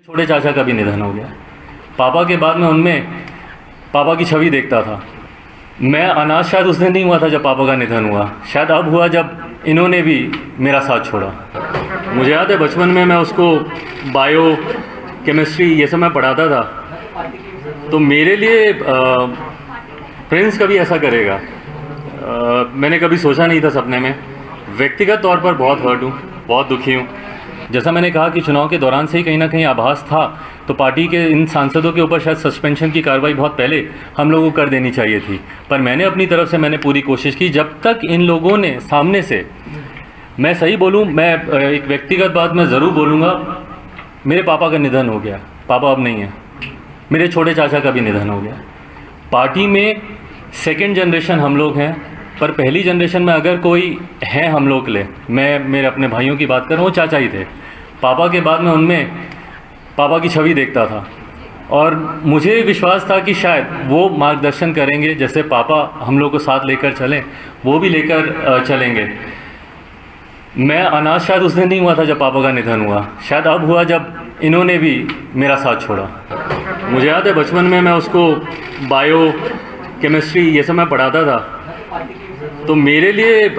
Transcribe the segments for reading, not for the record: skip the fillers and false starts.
छोटे चाचा का भी निधन हो गया। पापा के बाद मैं उनमें पापा की छवि देखता था। मैं अनाथ शायद उस दिन नहीं हुआ था जब पापा का निधन हुआ, शायद अब हुआ जब इन्होंने भी मेरा साथ छोड़ा। मुझे याद है बचपन में मैं उसको बायो केमिस्ट्री ये सब मैं पढ़ाता था, तो मेरे लिए प्रिंस कभी ऐसा करेगा मैंने कभी सोचा नहीं था सपने में। व्यक्तिगत तौर पर बहुत हर्ट हूँ, बहुत दुखी हूँ। जैसा मैंने कहा कि चुनाव के दौरान से ही कहीं ना कहीं आभास था, तो पार्टी के इन सांसदों के ऊपर शायद सस्पेंशन की कार्रवाई बहुत पहले हम लोगों को कर देनी चाहिए थी, पर मैंने अपनी तरफ से मैंने पूरी कोशिश की। जब तक इन लोगों ने सामने से, मैं सही बोलूँ, मैं एक व्यक्तिगत बात मैं ज़रूर बोलूँगा, मेरे पापा का निधन हो गया, पापा अब नहीं है। मेरे छोटे चाचा का भी निधन हो गया। पार्टी में सेकेंड जनरेशन हम लोग हैं, पर पहली जनरेशन में अगर कोई है हम लोग के लिए, मैं मेरे अपने भाइयों की बात कर रहा हूँ, चाचा ही थे। पापा के बाद मैं उनमें पापा की छवि देखता था और मुझे विश्वास था कि शायद वो मार्गदर्शन करेंगे, जैसे पापा हम लोग को साथ लेकर चलें, वो भी लेकर चलेंगे। मैं अनाथ शायद उस दिन नहीं हुआ था जब पापा का निधन हुआ, शायद अब हुआ जब इन्होंने भी मेरा साथ छोड़ा। मुझे याद है बचपन में मैं उसको बायो केमिस्ट्री ये सब मैं पढ़ाता था, तो मेरे लिए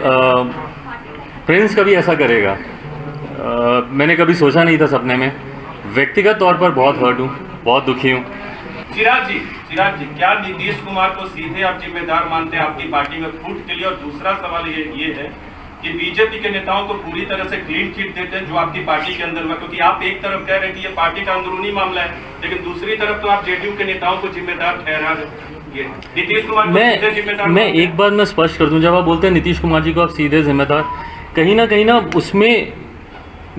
प्रिंस कभी ऐसा करेगा मैंने कभी सोचा नहीं था सपने में। व्यक्तिगत तौर पर बहुत हर्ट हूँ, बहुत दुखी हूँ। चिराग जी, क्या नीतीश कुमार को सीधे आप जिम्मेदार मानते हैं आपकी पार्टी में फूट के लिए? और दूसरा सवाल ये है कि बीजेपी के नेताओं को पूरी तरह से क्लीन चिट देते हैं जो आपकी पार्टी के अंदर हुआ, क्योंकि आप एक तरफ कह रहे हैं कि ये पार्टी का अंदरूनी मामला है, लेकिन दूसरी तरफ तो आप जेडीयू के नेताओं को जिम्मेदार ठहरा रहे हैं। नीतीश कुमार को सीधे जिम्मेदार? मैं एक बात मैं स्पष्ट कर दूं, जब आप बोलते हैं नीतीश कुमार जी को आप सीधे जिम्मेदार, कहीं ना उसमें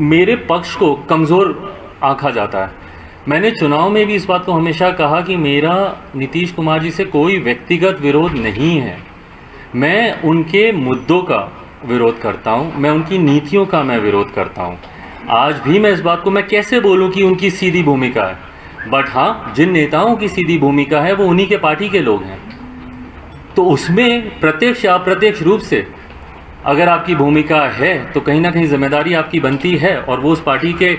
मेरे पक्ष को कमज़ोर आंका जाता है। मैंने चुनाव में भी इस बात को हमेशा कहा कि मेरा नीतीश कुमार जी से कोई व्यक्तिगत विरोध नहीं है, मैं उनके मुद्दों का विरोध करता हूं, मैं उनकी नीतियों का मैं विरोध करता हूं। आज भी मैं इस बात को मैं कैसे बोलूं कि उनकी सीधी भूमिका है, बट हाँ, जिन नेताओं की सीधी भूमिका है वो उन्हीं के पार्टी के लोग हैं, तो उसमें प्रत्यक्ष या अप्रत्यक्ष रूप से अगर आपकी भूमिका है तो कहीं ना कहीं जिम्मेदारी आपकी बनती है, और वो उस पार्टी के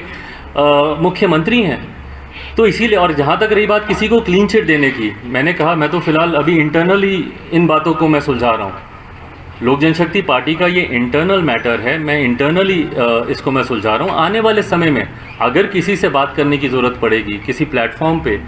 मुख्यमंत्री हैं। तो इसीलिए, और जहाँ तक रही बात किसी को क्लीन चिट देने की, मैंने कहा मैं तो फिलहाल अभी इंटरनली इन बातों को मैं सुलझा रहा हूँ। लोक जनशक्ति पार्टी का ये इंटरनल मैटर है, मैं इंटरनली इसको मैं सुलझा रहा हूँ। आने वाले समय में अगर किसी से बात करने की ज़रूरत पड़ेगी, किसी प्लेटफॉर्म पे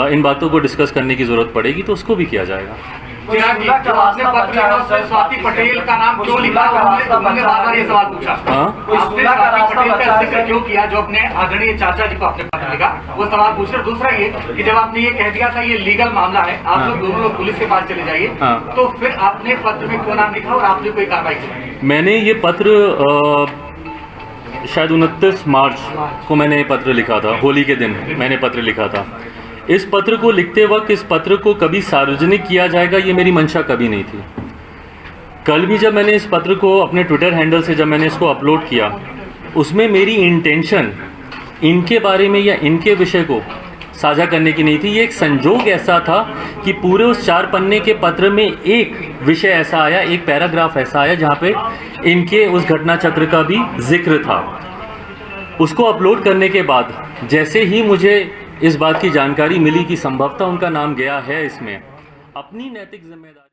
इन बातों को डिस्कस करने की ज़रूरत पड़ेगी, तो उसको भी किया जाएगा। स्वाति पटेल का नाम क्यों लिखा? हमने बार-बार ये सवाल पूछा, आपने स्वाति पटेल का जिक्र क्यों किया जो अपने आदरणीय चाचा जी को आपने पत्र लिखा? वो सवाल पूछ रहे। दूसरा ये कि जब आपने ये कह दिया था ये लीगल मामला है, आप लोग दोनों लोग पुलिस के पास चले जाइए, तो फिर आपने पत्र में क्यों नाम लिखा और आपने कोई कार्रवाई की? मैंने ये पत्र शायद 29 मार्च को मैंने ये पत्र लिखा था, होली के दिन मैंने पत्र लिखा था। इस पत्र को लिखते वक्त इस पत्र को कभी सार्वजनिक किया जाएगा ये मेरी मंशा कभी नहीं थी। कल भी जब मैंने इस पत्र को अपने ट्विटर हैंडल से जब मैंने इसको अपलोड किया, उसमें मेरी इंटेंशन इनके बारे में या इनके विषय को साझा करने की नहीं थी। ये एक संजोग ऐसा था कि पूरे उस 4 पन्ने के पत्र में एक विषय ऐसा आया, एक पैराग्राफ ऐसा आया जहाँ पे इनके उस घटना चक्र का भी जिक्र था। उसको अपलोड करने के बाद जैसे ही मुझे इस बात की जानकारी मिली कि संभवतः उनका नाम गया है इसमें, अपनी नैतिक जिम्मेदारी